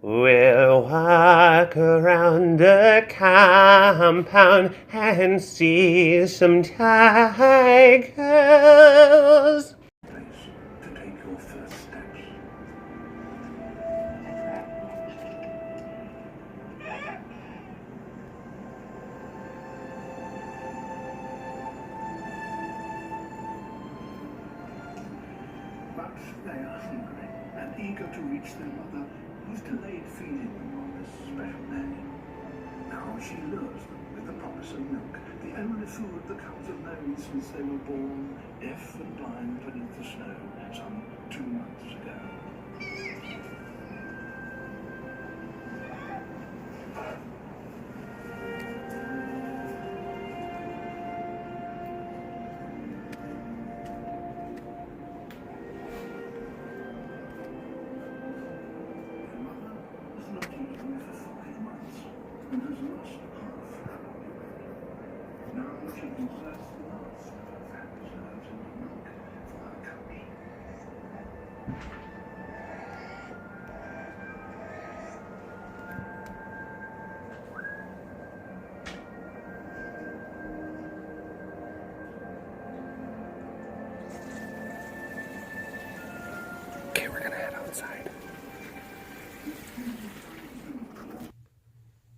We'll walk around the compound and see some tigers. To take your first steps. But they are hungry and eager to reach their mother, who's delayed feeding them on this special day. Now she lures them with the Puppus and milk, the only food the cubs have known since they were born, deaf and blind beneath the snow, some 2 months ago. Okay, we're gonna head outside.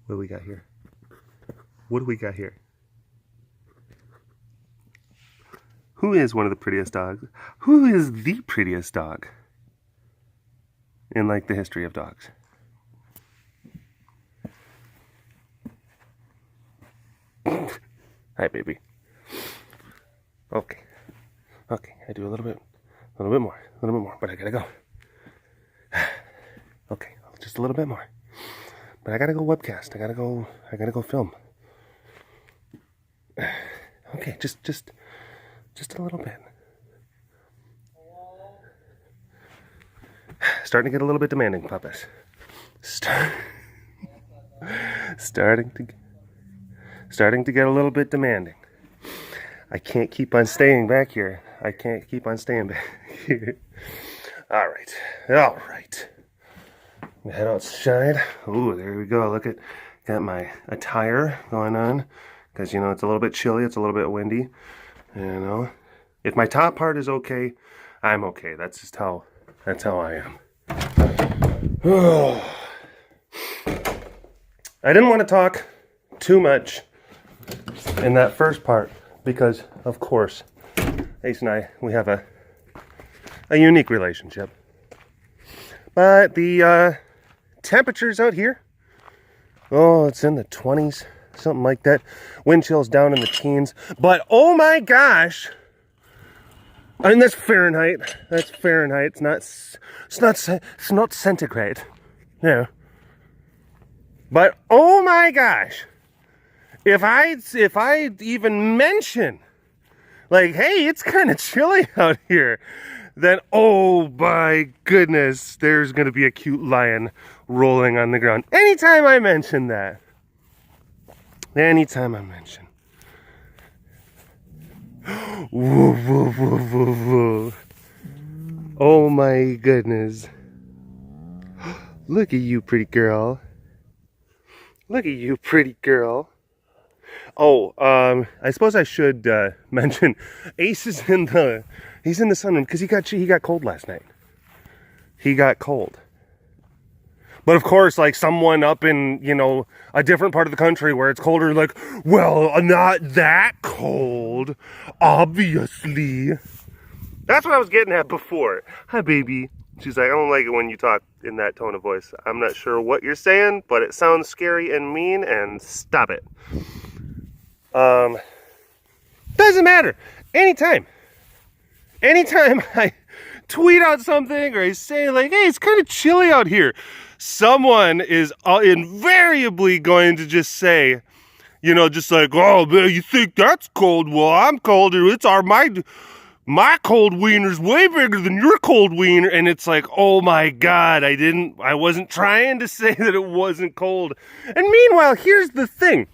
What do we got here? What do we got here? Who is one of the prettiest dogs? Who is the prettiest dog in like the history of dogs? Hi, baby. Okay. Okay, I do a little bit more, but I gotta go. Okay, just a little bit more. But I gotta go webcast. I gotta go film. Okay, just a little bit. Starting to get a little bit demanding, Puppus. Starting to get a little bit demanding. I can't keep on staying back here. I can't keep on staying back here. All right. Head outside. Ooh, there we go. Look at, got my attire going on. Because, you know, it's a little bit chilly. It's a little bit windy. You know. If my top part is okay, I'm okay. That's how I am. Oh. I didn't want to talk too much in that first part. Because, of course, Ace and I, we have a unique relationship. But the temperatures out here, oh, it's in the 20s, something like that. Wind chills down in the teens. But, oh my gosh, I mean, that's Fahrenheit. That's Fahrenheit. It's not centigrade. No. But, oh my gosh. If I even mention, like, hey, it's kind of chilly out here, then, oh my goodness, there's going to be a cute lion rolling on the ground. Anytime I mention that. Woo, woo, woo, woo, woo. Oh my goodness. Look at you, pretty girl. Look at you, pretty girl. Oh, I suppose I should mention Ace is he's in the sunroom because he got cold last night. He got cold. But of course, like someone up in, you know, a different part of the country where it's colder, like, well, not that cold, obviously. That's what I was getting at before. Hi, baby. She's like, I don't like it when you talk in that tone of voice. I'm not sure what you're saying, but it sounds scary and mean, and stop it. Doesn't matter. Anytime I tweet out something or I say like, hey, it's kind of chilly out here, someone is invariably going to just say, you know, just like, oh, man, you think that's cold? Well, I'm colder. My cold wiener's way bigger than your cold wiener. And it's like, oh my God, I wasn't trying to say that it wasn't cold. And meanwhile, here's the thing.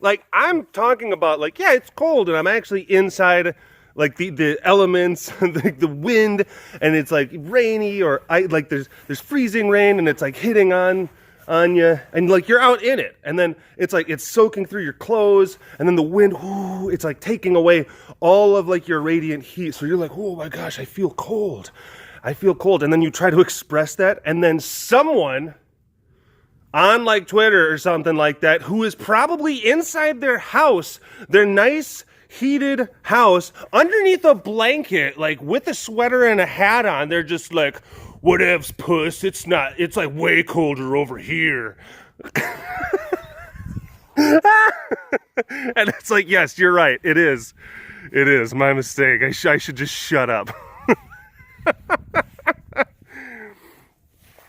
Like, I'm talking about, like, yeah, it's cold, and I'm actually inside like the elements, the wind, and it's like rainy or like there's freezing rain, and it's like hitting on you, and like you're out in it, and then it's like it's soaking through your clothes, and then the wind, whoo, it's like taking away all of like your radiant heat. So you're like, oh my gosh, I feel cold. And then you try to express that, and then someone on like Twitter or something like that, who is probably inside their house, their nice heated house, underneath a blanket, like with a sweater and a hat on, they're just like, whatevs, puss, it's like way colder over here. And it's like, yes, you're right, it is my mistake. I should just shut up.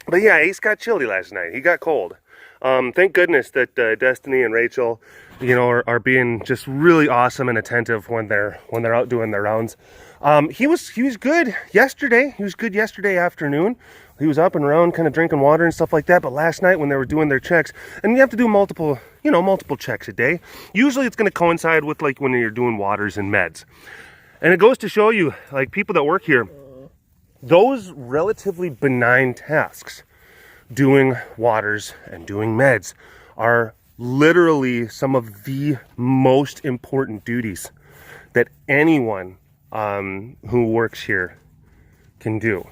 But yeah, Ace got chilly last night. He got cold. Thank goodness that Destiny and Rachel, are being just really awesome and attentive when they're out doing their rounds. He was good yesterday. He was good yesterday afternoon. He was up and around, kind of drinking water and stuff like that. But last night when they were doing their checks, and you have to do multiple checks a day. Usually it's going to coincide with like when you're doing waters and meds. And it goes to show you, like, people that work here, those relatively benign tasks, doing waters and doing meds, are literally some of the most important duties that anyone who works here can do,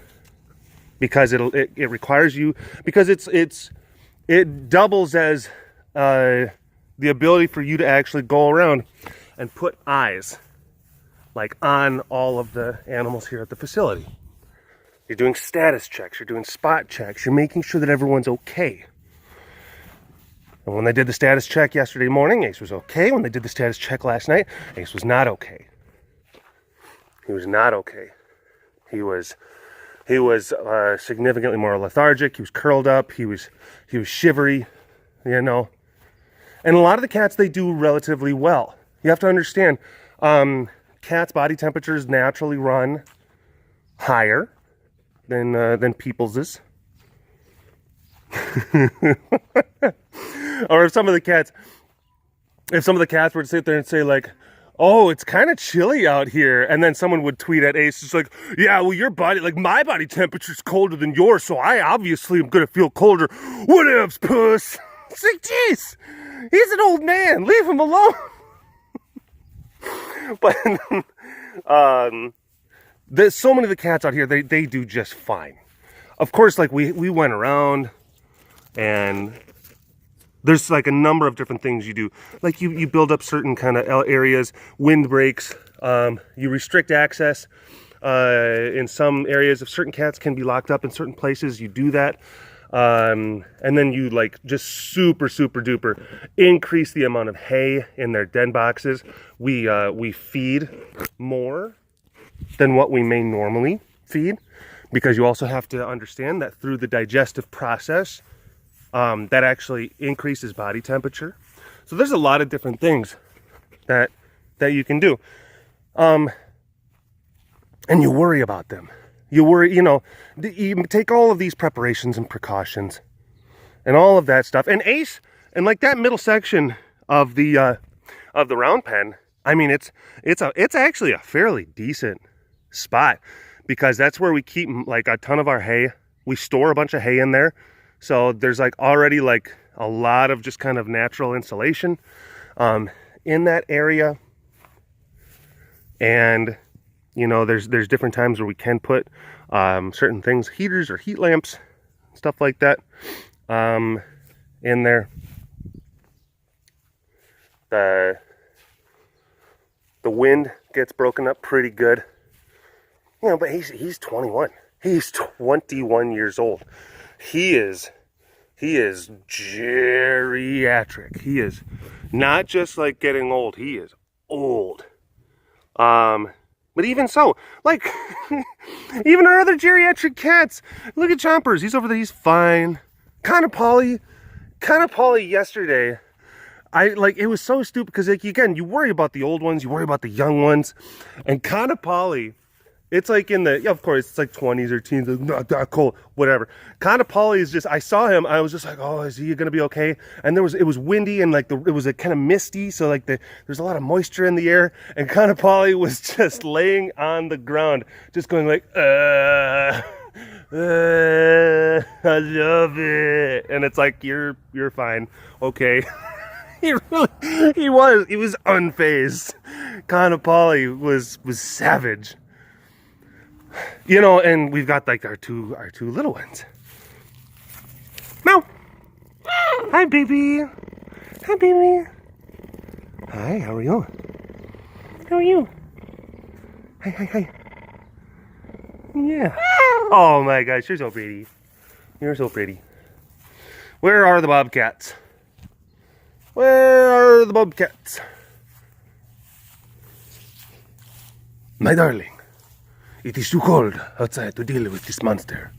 because it requires you, because it doubles as the ability for you to actually go around and put eyes like on all of the animals here at the facility. You're doing status checks, you're doing spot checks, you're making sure that everyone's okay. And when they did the status check yesterday morning, Ace was okay. When they did the status check last night, Ace was not okay. He was not okay. He was significantly more lethargic. He was curled up. He was shivery, And a lot of the cats, they do relatively well. You have to understand, cats' body temperatures naturally run higher than people's. Or if some of the cats were to sit there and say like, oh, it's kind of chilly out here, and then someone would tweet at Ace, it's like, yeah, well, my body temperature's colder than yours, so I obviously am gonna feel colder. Whatevs, puss. It's like, jeez, he's an old man, leave him alone. But there's so many of the cats out here, they do just fine. Of course, like we went around, and there's like a number of different things you do. Like you build up certain kind of areas, wind breaks, you restrict access in some areas. If certain cats can be locked up in certain places, you do that. And then you like just super duper increase the amount of hay in their den boxes. We feed more than what we may normally feed, because you also have to understand that through the digestive process, that actually increases body temperature. So there's a lot of different things that you can do. And you worry about them. You worry, you take all of these preparations and precautions and all of that stuff. And Ace, and like that middle section of the round pen, I mean, it's actually a fairly decent spot, because that's where we keep like a ton of our hay. We store a bunch of hay in there. So there's like already like a lot of just kind of natural insulation in that area. And, there's different times where we can put certain things, heaters or heat lamps, stuff like that in there. The wind gets broken up pretty good. But he's 21. He's 21 years old. He is geriatric. He is not just like getting old. He is old. But even so, like, even our other geriatric cats. Look at Chompers. He's over there. He's fine. Kind of Polly yesterday. It was so stupid, because like, again, you worry about the old ones, you worry about the young ones, and kind of Polly It's like in the, yeah, of course, it's like 20s or teens, like, not that cold, whatever. Kind of Polly is just, I saw him, I was just like, oh, is he going to be okay? And it was windy and like it was a kind of misty, so like there's a lot of moisture in the air, and kind of Polly was just laying on the ground, just going like, I love it. And it's like, you're fine, okay. He was unfazed. Kind of Polly was savage. You know, and we've got like our two little ones. Meow. Hi, baby. Hi, baby. Hi, how are you? How are you? Hi. Yeah. Oh my gosh, you're so pretty. You're so pretty. Where are the bobcats? Where are the bobcats? My darling. It is too cold outside to deal with this monster.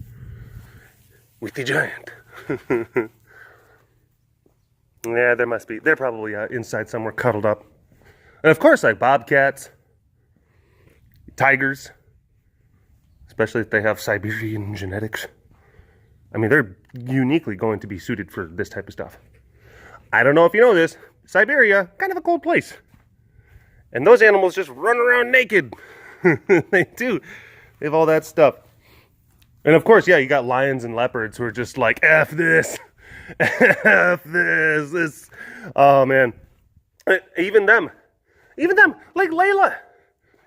With the giant. Yeah, there must be. They're probably inside somewhere cuddled up. And of course, like bobcats, tigers, especially if they have Siberian genetics. I mean, they're uniquely going to be suited for this type of stuff. I don't know if you know this, Siberia, kind of a cold place. And those animals just run around naked. They do. They have all that stuff. And of course, yeah, you got lions and leopards who are just like, F this. F this. Oh, man. Even them, like Layla.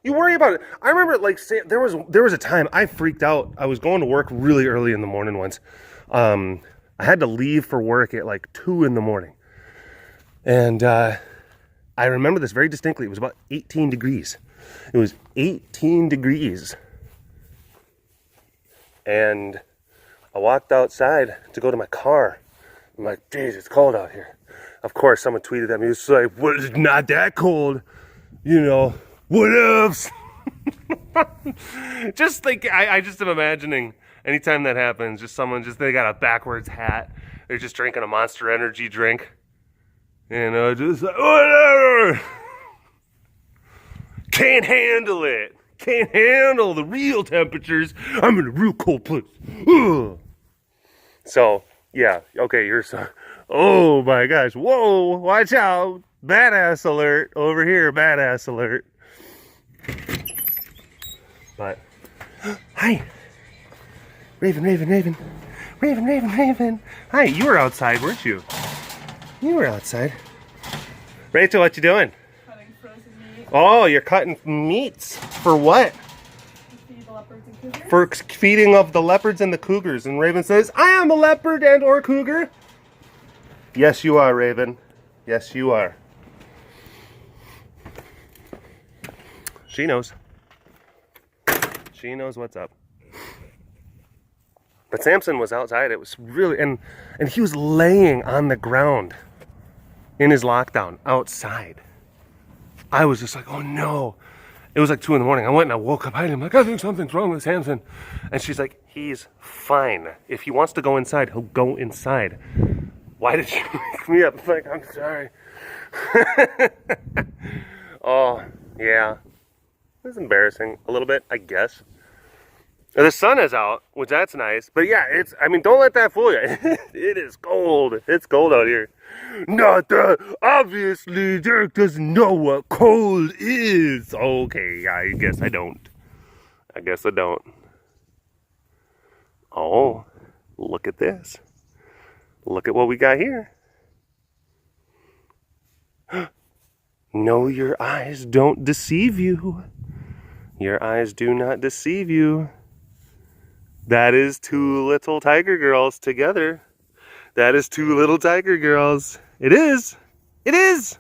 You worry about it. I remember, like, there was a time I freaked out. I was going to work really early in the morning once. I had to leave for work at like 2 in the morning. And I remember this very distinctly. It was about 18 degrees. It was 18 degrees. And I walked outside to go to my car. I'm like, geez, it's cold out here. Of course, someone tweeted at me. It was like, well, it's not that cold. You know, what else? Just like, I just am imagining anytime that happens, just someone they got a backwards hat. They're just drinking a Monster Energy drink. You know, just like, whatever. Can't handle it. Can't handle the real temperatures. I'm in a real cold place. Ugh. So, yeah. Okay, you're so... Oh, my gosh. Whoa, watch out. Badass alert. Over here, badass alert. But, hi. Raven. Hi, you were outside, weren't you? You were outside. Rachel, what you doing? Cutting frozen meat. Oh, you're cutting meats. For what? To feed the leopards and cougars. For feeding of the leopards and the cougars. And Raven says, I am a leopard and or cougar. Yes, you are, Raven. Yes, you are. She knows. She knows what's up. But Samson was outside. It was really, and he was laying on the ground in his lockdown outside. I was just like, oh no. It was like 2 in the morning. I went and I woke up behind him like, I think something's wrong with Samson. And she's like, he's fine. If he wants to go inside, he'll go inside. Why did you wake me up? I'm like, I'm sorry. Oh, yeah. It was embarrassing a little bit, I guess. The sun is out, which that's nice. But yeah, don't let that fool you. It is cold. It's cold out here. Not that. Obviously, Derek doesn't know what cold is. Okay, I guess I don't. Oh, look at this. Look at what we got here. No, your eyes don't deceive you. Your eyes do not deceive you. That is 2 little tiger girls together. That is 2 little tiger girls. It is. It is.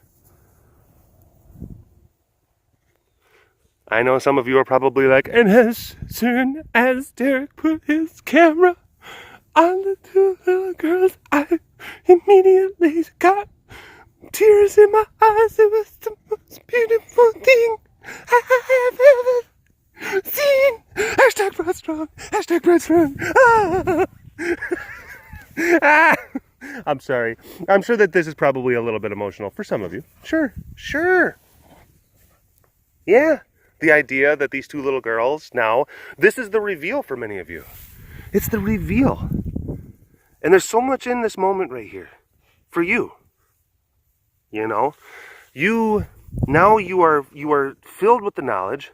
I know some of you are probably like, and as soon as Derek put his camera on the 2 little girls, I immediately got tears in my eyes. It was the most beautiful thing I have ever seen. Hashtag Breadstrong. Hashtag Breadstrong. I'm sorry. I'm sure that this is probably a little bit emotional for some of you. Sure. Yeah. The idea that these two little girls now, this is the reveal for many of you. It's the reveal. And there's so much in this moment right here for you. You know, you are filled with the knowledge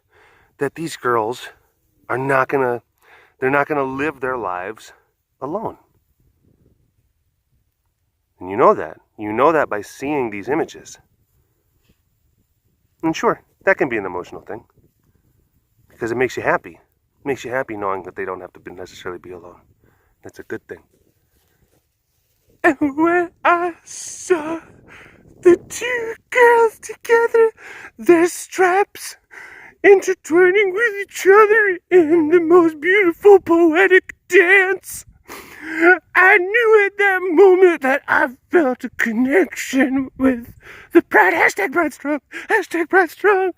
that these girls are they're not gonna live their lives alone. And you know that. You know that by seeing these images. And sure, that can be an emotional thing. Because it makes you happy. It makes you happy knowing that they don't have to necessarily be alone. That's a good thing. And when I saw the two girls together, their straps intertwining with each other in the most beautiful poetic dance, I knew at that moment that I felt a connection with the pride. Hashtag Pride Strong. Hashtag Pride Strong.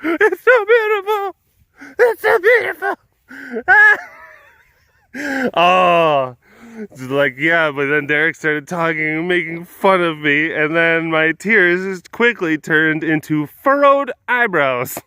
It's so beautiful. It's so beautiful. Oh, it's like, yeah, but then Derek started talking and making fun of me, and then my tears just quickly turned into furrowed eyebrows.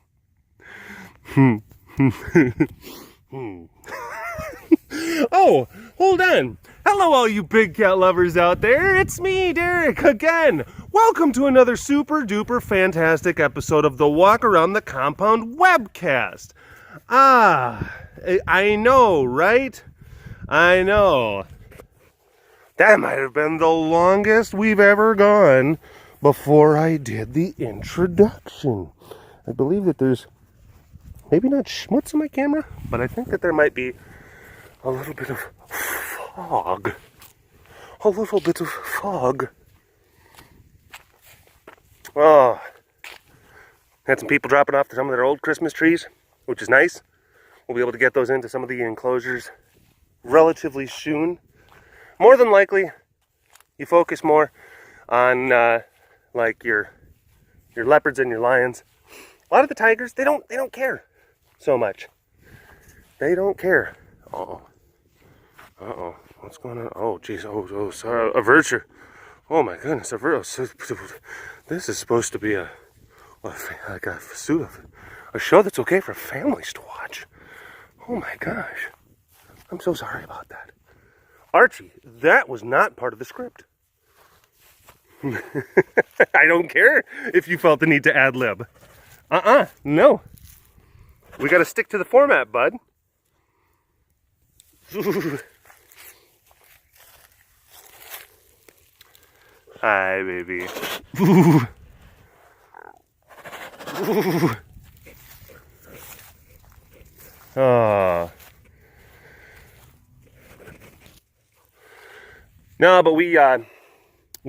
Oh, hold on. Hello, all you big cat lovers out there. It's me, Derek, again. Welcome to another super duper fantastic episode of the Walk Around the Compound webcast. I know, right? I know. That might have been the longest we've ever gone before I did the introduction. I believe that there's maybe not schmutz in my camera, but I think that there might be a little bit of fog. A little bit of fog. Oh, had some people dropping off some of their old Christmas trees, which is nice. We'll be able to get those into some of the enclosures relatively soon. More than likely, you focus more on like your leopards and your lions. A lot of the tigers, they don't care so much. They don't care. Uh-oh. What's going on? Oh, jeez. Oh, sorry. A virtue. Oh, my goodness. This is supposed to be a show that's okay for families to watch. Oh, my gosh. I'm so sorry about that. Archie, that was not part of the script. I don't care if you felt the need to ad-lib. No. We got to stick to the format, bud. Hi, baby. Ooh. Ooh. Oh. No, but we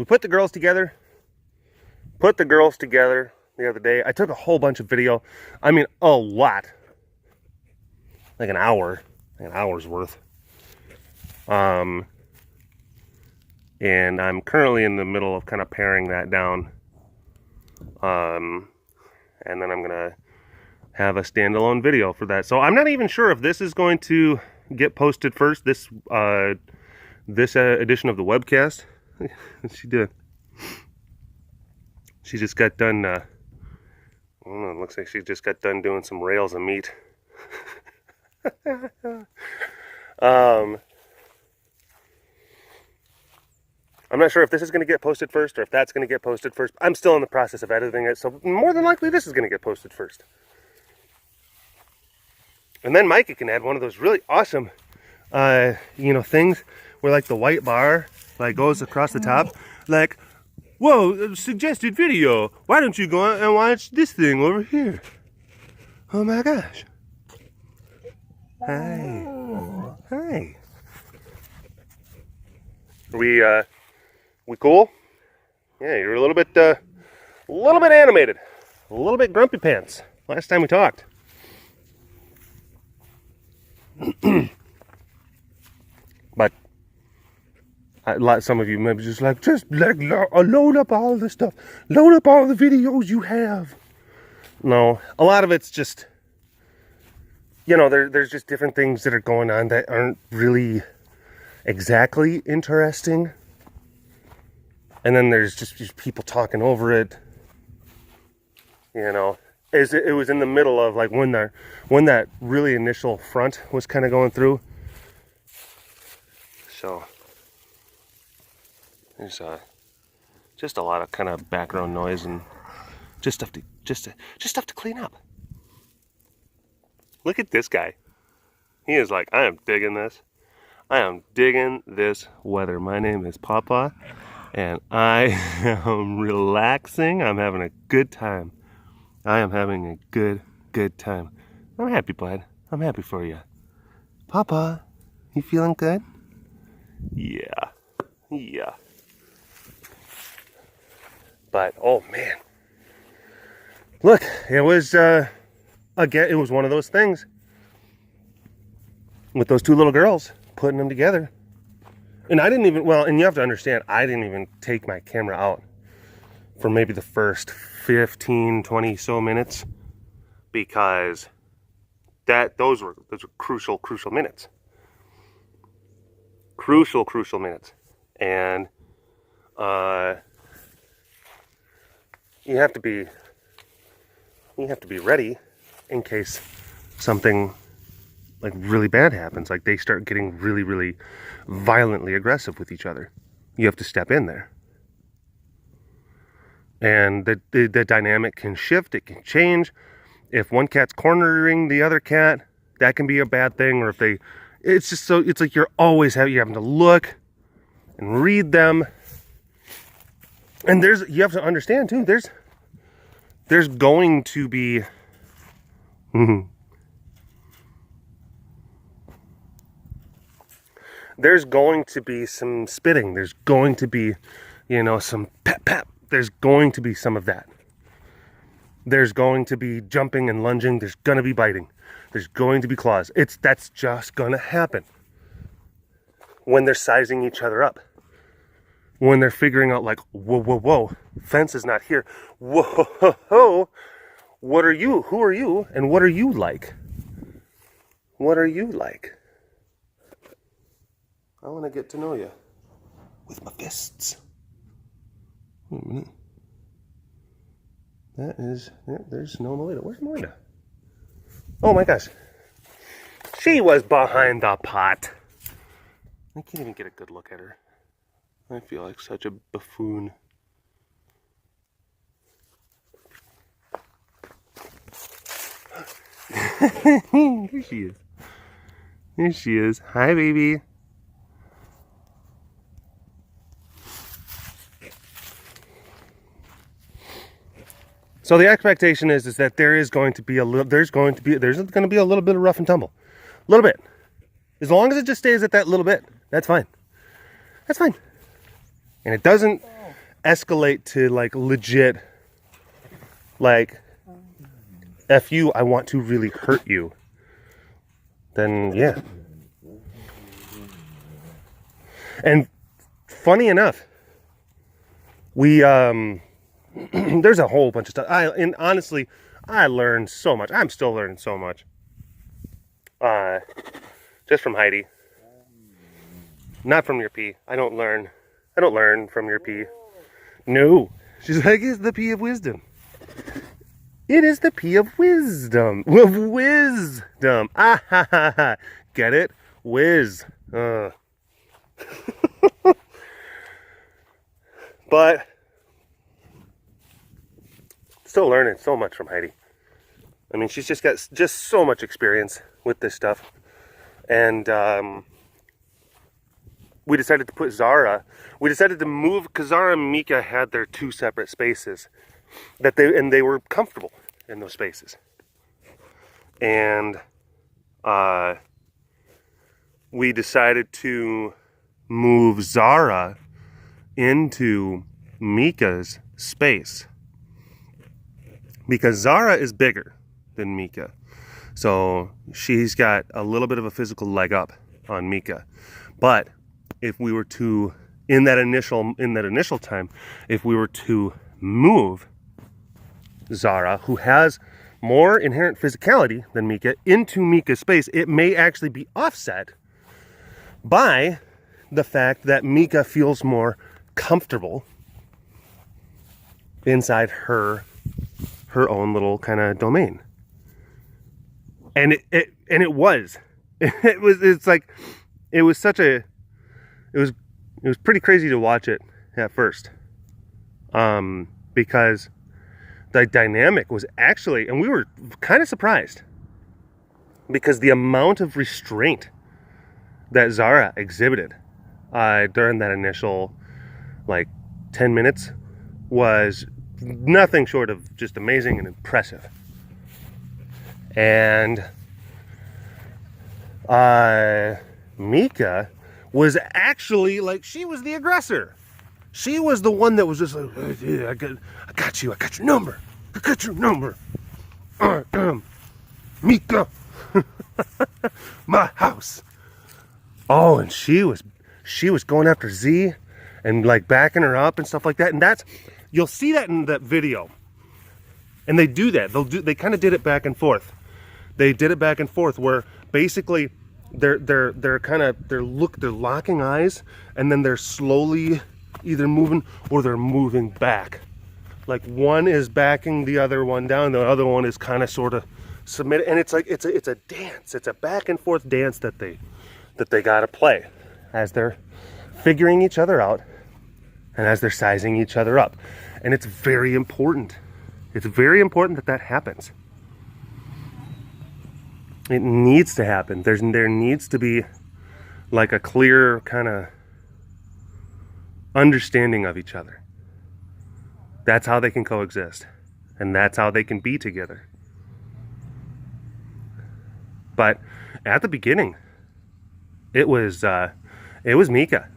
put the girls together. Put the girls together the other day. I took a whole bunch of video. I mean, a lot. Like an hour's worth. And I'm currently in the middle of kind of paring that down. And then I'm gonna have a standalone video for that. So I'm not even sure if this is going to get posted first. This edition of the webcast. She did. She just got done. I don't know. It looks like she just got done doing some rails of meat. I'm not sure if this is going to get posted first or if that's going to get posted first. I'm still in the process of editing it, so more than likely this is going to get posted first. And then Micah can add one of those really awesome, things where like the white bar like goes across the top. Like, whoa, suggested video. Why don't you go out and watch this thing over here? Oh my gosh. Hi. We cool? Yeah, you're a little bit animated, a little bit grumpy pants. Last time we talked. But some of you maybe just load up all the stuff, load up all the videos you have. No, a lot of it's just, there's just different things that are going on that aren't really exactly interesting. And then there's just people talking over it. it was in the middle of like when that really initial front was kind of going through. So there's just a lot of kind of background noise and just stuff to clean up. Look at this guy. He is like, I am digging this. I am digging this weather. My name is Papa, and I am relaxing. I'm having a good time. I am having a good time. I'm happy, bud. I'm happy for you. Papa, you feeling good? Yeah. But, oh man. Look, it was, again, it was one of those things with those two little girls, putting them together. And I didn't even, well, and you have to understand, I didn't even take my camera out for maybe the first 15, 20 so minutes, because those were crucial minutes. Crucial minutes. And you have to be ready in case something like really bad happens, like they start getting really violently aggressive with each other. You have to step in there. And the dynamic can shift, it can change. If one cat's cornering the other cat, that can be a bad thing. Or if it's like you're having to look and read them. And you have to understand too, there's going to be there's going to be some spitting. There's going to be, some pep. There's going to be some of that. There's going to be jumping and lunging. There's going to be biting. There's going to be claws. That's just going to happen when they're sizing each other up. When they're figuring out like, whoa, fence is not here. Whoa, what are you? Who are you? And what are you like? What are you like? I want to get to know you with my fists. Wait a minute. There's no Melita. Where's Melita? Oh my gosh. She was behind the pot. I can't even get a good look at her. I feel like such a buffoon. Here she is. Here she is. Hi, baby. So the expectation is that there's going to be a little bit of rough and tumble. A little bit. As long as it just stays at that little bit, that's fine. That's fine. And it doesn't escalate to like legit, like, F you, I want to really hurt you. Then yeah. And funny enough, we there's a whole bunch of stuff. And honestly, I learned so much. I'm still learning so much. Just from Heidi. Not from your pee. I don't learn from your pee. No. She's like, it's the pee of wisdom. It is the pee of wisdom. Of Whizz-dom. Ah ha ha ha. Get it? Whiz. But still learning so much from Heidi. I mean, she's just got so much experience with this stuff. And we decided to put Zara. We decided to move because Zara and Mika had their two separate spaces and they were comfortable in those spaces. And we decided to move Zara into Mika's space because Zara is bigger than Mika. So she's got a little bit of a physical leg up on Mika. But if we were to, in that initial time, if we were to move Zara, who has more inherent physicality than Mika, into Mika's space, it may actually be offset by the fact that Mika feels more comfortable inside her her own little kind of domain. And it was pretty crazy to watch it at first, because the dynamic was actually, and we were kind of surprised, because the amount of restraint that Zara exhibited during that initial 10 minutes was nothing short of just amazing and impressive. And Mika was actually she was the aggressor. She was the one that was just like, oh, yeah, I got you, I got your number, Mika, my house. Oh, and she was going after Z and backing her up and stuff like that. And you'll see that in that video. And they do that. They kind of did it back and forth. They did it back and forth where basically they're locking eyes, and then they're slowly either moving or they're moving back. One is backing the other one down, the other one is kind of sort of submitted, and it's a dance. It's a back and forth dance that they gotta play as they're figuring each other out and as they're sizing each other up. And it's very important. It's very important that happens. It needs to happen. There needs to be a clear kind of understanding of each other. That's how they can coexist, and that's how they can be together. But at the beginning, it was Mika.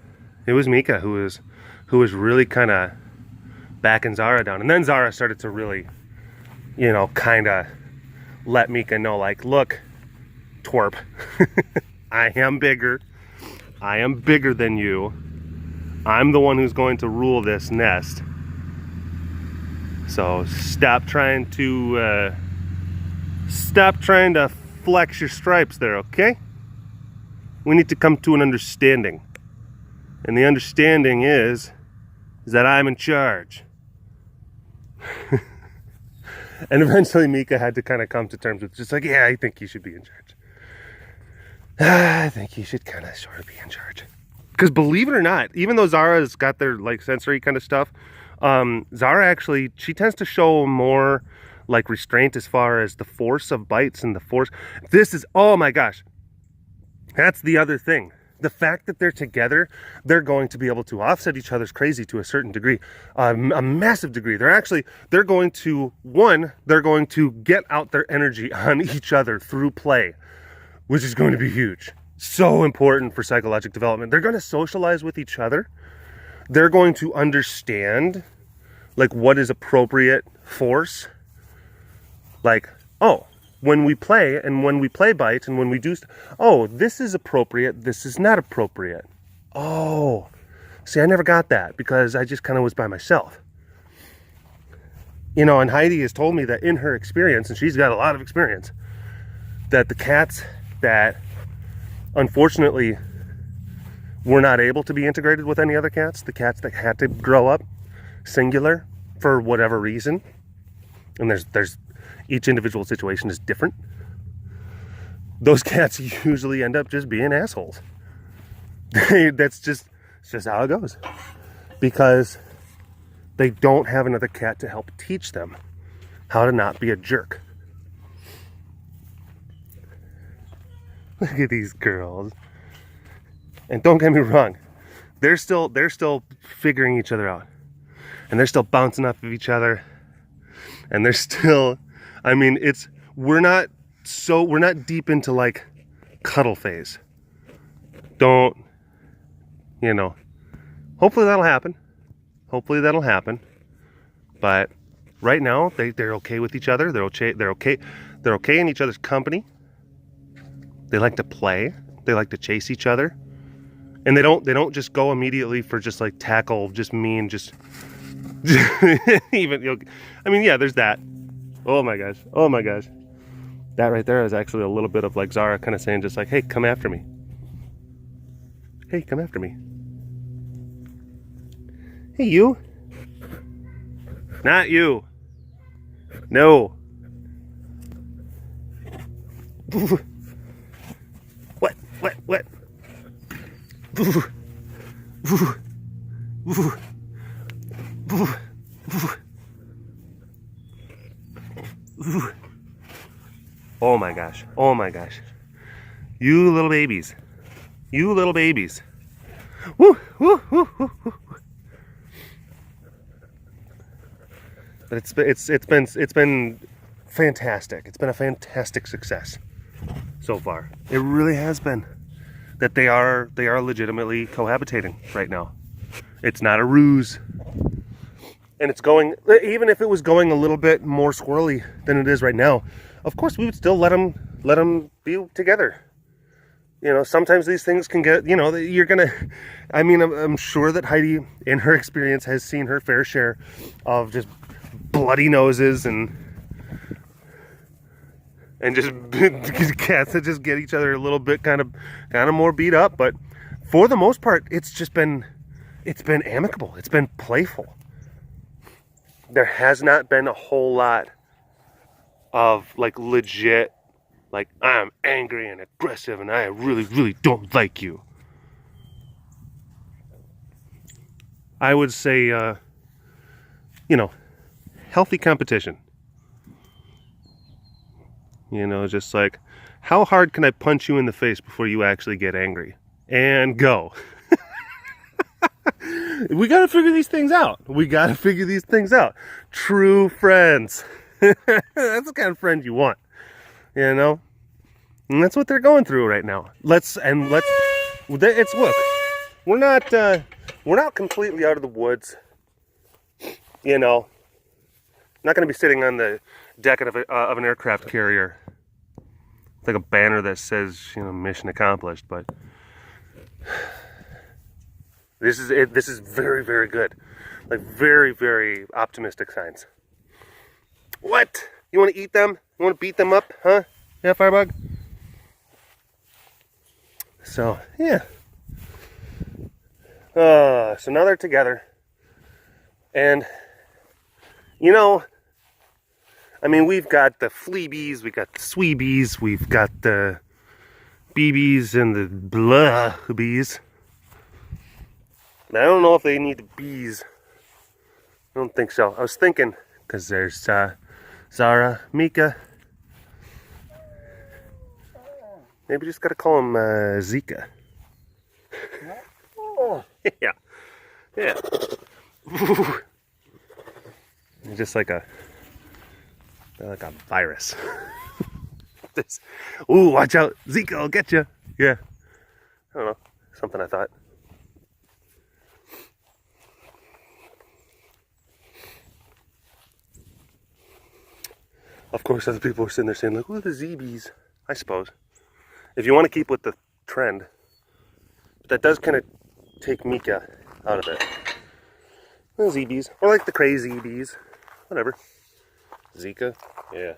It was Mika who was really kind of backing Zara down, and then Zara started to really, kind of let Mika know, look, twerp, I am bigger than you. I'm the one who's going to rule this nest. So stop trying to flex your stripes there, okay? We need to come to an understanding. And the understanding is that I'm in charge. And eventually Mika had to kind of come to terms with just yeah, I think you should be in charge. I think you should kind of sort of be in charge. Because believe it or not, even though Zara's got their sensory kind of stuff, Zara actually, she tends to show more restraint as far as the force of bites and the force. Oh my gosh, that's the other thing. The fact that they're together, they're going to be able to offset each other's crazy to a certain degree, a massive degree. They're going to get out their energy on each other through play, which is going to be huge. So important for psychological development. They're going to socialize with each other. They're going to understand what is appropriate force. When we play bite and when we do, this is appropriate, this is not appropriate. Oh, see, I never got that because I just kind of was by myself. And Heidi has told me that in her experience, and she's got a lot of experience, that the cats that unfortunately were not able to be integrated with any other cats, the cats that had to grow up singular for whatever reason, and there's each individual situation is different, those cats usually end up just being assholes. It's just how it goes, because they don't have another cat to help teach them how to not be a jerk. Look at these girls. And don't get me wrong, they're still figuring each other out, and they're still bouncing off of each other, and they're still, we're not deep into cuddle phase. Hopefully that'll happen. But right now they're okay with each other. They're okay in each other's company. They like to play. They like to chase each other. And they don't just go immediately for just tackle, just mean, just even, yeah, there's that. Oh my gosh. That right there is actually a little bit of Zara kind of saying just hey, come after me. Hey, come after me. Hey, you. Not you. No. What? Oh my gosh. Oh my gosh. You little babies. You little babies. Woo, woo, woo, woo, woo. But it's been fantastic. It's been a fantastic success so far. It really has been. That they are legitimately cohabitating right now. It's not a ruse. And it's going, even if it was going a little bit more squirrely than it is right now, of course we would still let them be together. You know, sometimes these things can get, you know, you're gonna, I mean, I'm sure that Heidi in her experience has seen her fair share of just bloody noses and just cats that just get each other a little bit kind of more beat up. But for the most part, it's been amicable. It's been playful. There has not been a whole lot of like legit, like I'm angry and aggressive and I really, really don't like you. I would say, you know, healthy competition. You know, just like, how hard can I punch you in the face before you actually get angry? And go. We got to figure these things out. True friends. That's the kind of friend you want. You know? And that's what they're going through right now. Look, we're not completely out of the woods. You know, not going to be sitting on the deck of an aircraft carrier with like a banner that says, you know, mission accomplished. But this is it. This is very, very good. Like very, very optimistic signs. What? You want to eat them? You want to beat them up? Huh? Yeah, Firebug? So, yeah. So now they're together. And, you know, I mean, we've got the fleabies, we've got the sweebies, we've got the BBs and the blah bees. But I don't know if they need the bees. I don't think so. I was thinking, because there's Zara, Mika. Maybe just gotta call him Zika. Yeah. Yeah. Just like a virus. Ooh, watch out. Zika will get you. Yeah. I don't know. Something I thought. Of course, other people are sitting there saying, like, "What are the ZBs?" I suppose. If you want to keep with the trend, but that does kind of take Mika out of it. The ZBs, or like the crazy bees, whatever. Zika, yeah.